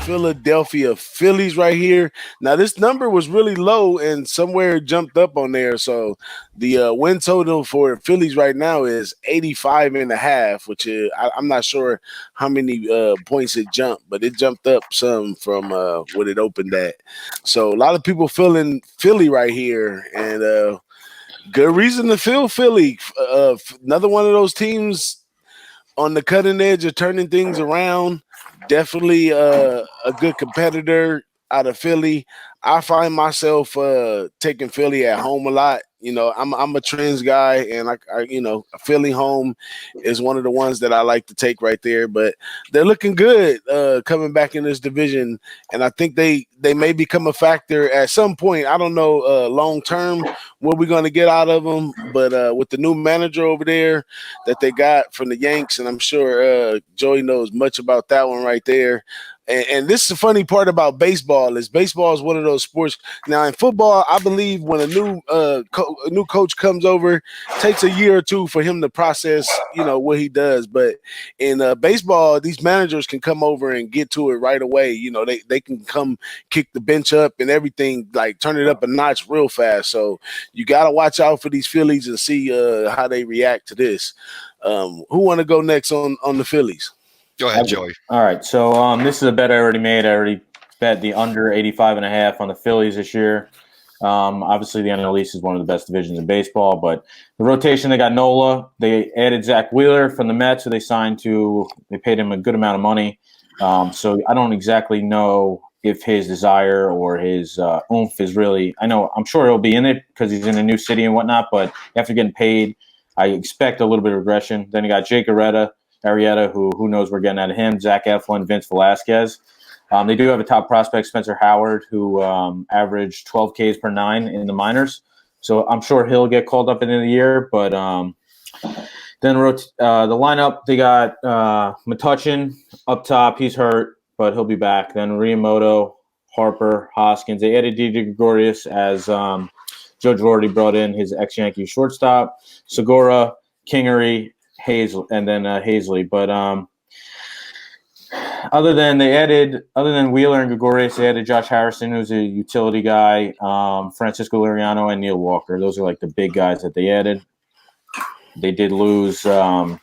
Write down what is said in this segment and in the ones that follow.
Philadelphia Phillies right here. Now, this number was really low and somewhere jumped up on there. So the win total for Phillies right now is 85.5, which is, I'm not sure how many points it jumped, but it jumped up some from what it opened at. So a lot of people feeling Philly right here, and good reason to feel Philly. Another one of those teams on the cutting edge of turning things around. Definitely a good competitor out of Philly. I find myself taking Philly at home a lot. You know, I'm a Trends guy, and I Philly home is one of the ones that I like to take right there. But they're looking good coming back in this division, and I think they may become a factor at some point. I don't know long term what we're going to get out of them, but with the new manager over there that they got from the Yanks, and I'm sure Joey knows much about that one right there. And this is the funny part about baseball is one of those sports. Now in football, I believe when a new coach comes over, it takes a year or two for him to process, what he does. But in baseball, these managers can come over and get to it right away. You know, they can come kick the bench up and everything, like turn it up a notch real fast. So you got to watch out for these Phillies and see how they react to this. Who want to go next on the Phillies? Go ahead, Joey. All right. So this is a bet I already made. I already bet the under 85.5 on the Phillies this year. Obviously, the NL East is one of the best divisions in baseball, but the rotation, they got Nola. They added Zach Wheeler from the Mets, who they paid him a good amount of money. So I don't exactly know if his desire or his oomph is really – I'm sure he'll be in it because he's in a new city and whatnot, but after getting paid, I expect a little bit of regression. Then you got Jake Arrieta, who knows we're getting out of him, Zach Eflin, Vince Velasquez. They do have a top prospect, Spencer Howard, who averaged 12 Ks per 9 in the minors. So I'm sure he'll get called up at the end of the year. But then the lineup, they got Metuchen up top. He's hurt, but he'll be back. Then Riamoto, Harper, Hoskins. They added DJ Gregorius as Joe Girardi brought in his ex-Yankee shortstop. Segura, Kingery, Hazley. But other than Wheeler and Gregorius, they added Josh Harrison, who's a utility guy, Francisco Liriano, and Neil Walker. Those are like the big guys that they added. They did lose a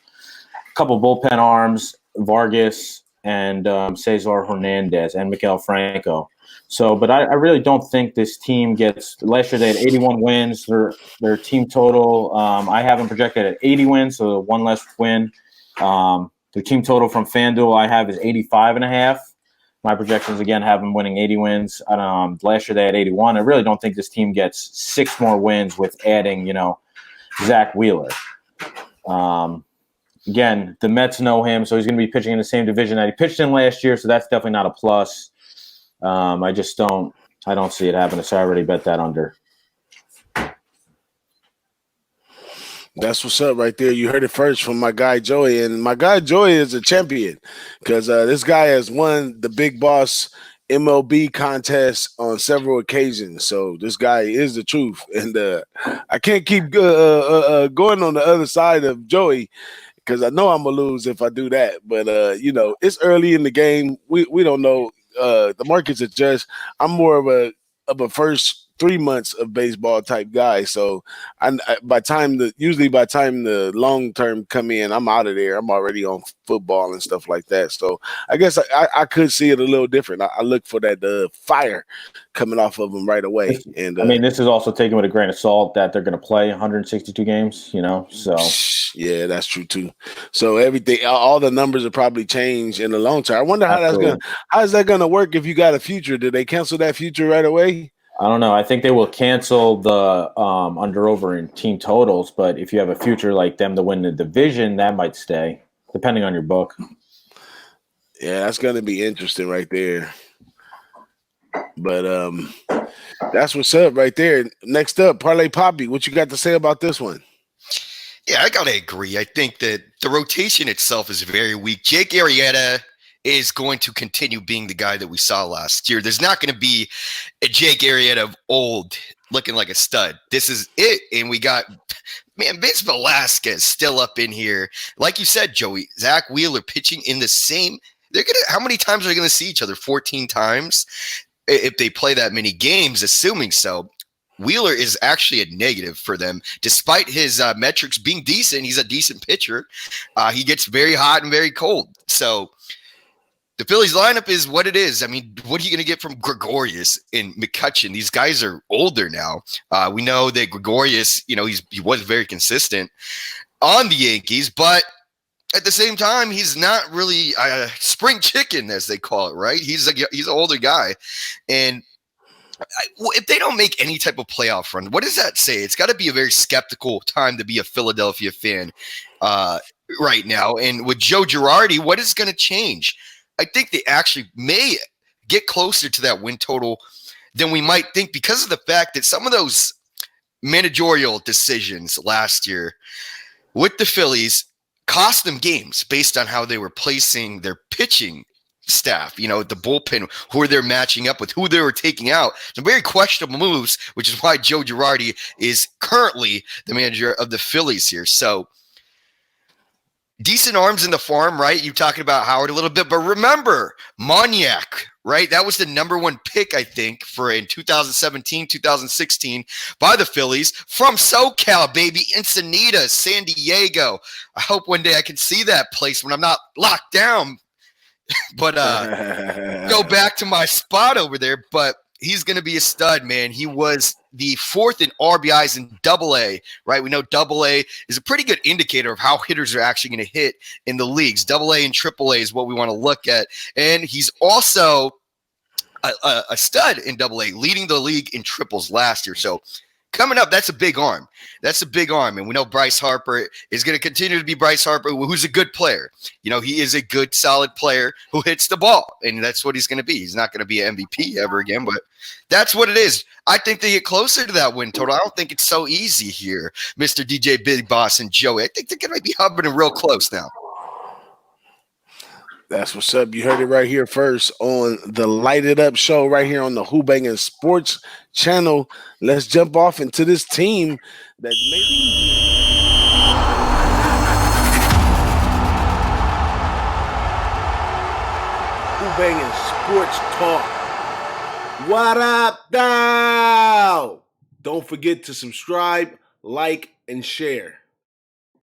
couple bullpen arms, Vargas and Cesar Hernandez and Miguel Franco. So, but I really don't think this team gets – last year they had 81 wins. Their team total, I have them projected at 80 wins, so one less win. Their team total from FanDuel I have is 85.5. My projections, again, have them winning 80 wins. Last year they had 81. I really don't think this team gets 6 more wins with adding, Zach Wheeler. Again, the Mets know him, so he's going to be pitching in the same division that he pitched in last year, so that's definitely not a plus. I don't see it happening, so I already bet that under. That's what's up right there. You heard it first from my guy Joey, and my guy Joey is a champion because this guy has won the Big Boss MLB contest on several occasions. So this guy is the truth, and I can't keep going on the other side of Joey because I know I'm gonna lose if I do that. But it's early in the game. We don't know. The markets adjust. I'm more of a first 3 months of baseball type guy. So by the time the long term come in, I'm out of there. I'm already on football and stuff like that. So I guess I could see it a little different. I look for that fire coming off of them right away. And this is also taken with a grain of salt that they're going to play 162 games. So yeah, that's true too. So all the numbers will probably change in the long term. I wonder how is that gonna work if you got a future? Did they cancel that future right away? I don't know. I think they will cancel the under-over in team totals, but if you have a future like them to win the division, that might stay, depending on your book. Yeah, that's going to be interesting right there. But that's what's up right there. Next up, Parlay Papi, what you got to say about this one? Yeah, I got to agree. I think that the rotation itself is very weak. Jake Arrieta is going to continue being the guy that we saw last year. There's not going to be a Jake Arrieta of old looking like a stud. This is it. And we got, Vince Velasquez still up in here. Like you said, Joey, Zach Wheeler pitching in the same How many times are they gonna see each other? 14 times if they play that many games, assuming so. Wheeler is actually a negative for them, despite his metrics being decent. He's a decent pitcher. He gets very hot and very cold. So the Phillies lineup is what it is. I mean, what are you going to get from Gregorius and McCutchen? These guys are older now. We know that Gregorius, he was very consistent on the Yankees, but at the same time, he's not really a spring chicken, as they call it, right? He's an older guy. And if they don't make any type of playoff run, what does that say? It's got to be a very skeptical time to be a Philadelphia fan right now. And with Joe Girardi, what is going to change? I think they actually may get closer to that win total than we might think, because of the fact that some of those managerial decisions last year with the Phillies cost them games based on how they were placing their pitching staff, the bullpen, who they're matching up with, who they were taking out. Some very questionable moves, which is why Joe Girardi is currently the manager of the Phillies here. So decent arms in the farm, right? You're talking about Howard a little bit, but remember Moniak, right? That was the number one pick, I think, in 2017, 2016 by the Phillies from SoCal, baby, Encinitas, San Diego. I hope one day I can see that place when I'm not locked down, but go back to my spot over there. But he's going to be a stud, man. He was the fourth in RBIs in AA, right? We know AA is a pretty good indicator of how hitters are actually going to hit in the leagues. AA and AAA is what we want to look at. And he's also a stud in AA, leading the league in triples last year. So coming up, that's a big arm. That's a big arm. And we know Bryce Harper is going to continue to be Bryce Harper, who's a good player. He is a good, solid player who hits the ball, and that's what he's going to be. He's not going to be an MVP ever again, but that's what it is. I think they get closer to that win total. I don't think it's so easy here, Mr. DJ BigBoss and Joey. I think they're going to be hovering real close now. That's what's up. You heard it right here first on the Light It Up show right here on the Who-Bangin Sports channel. Let's jump off into this team that maybe Who-Bangin Sports Talk. What up, now? Don't forget to subscribe, like, and share.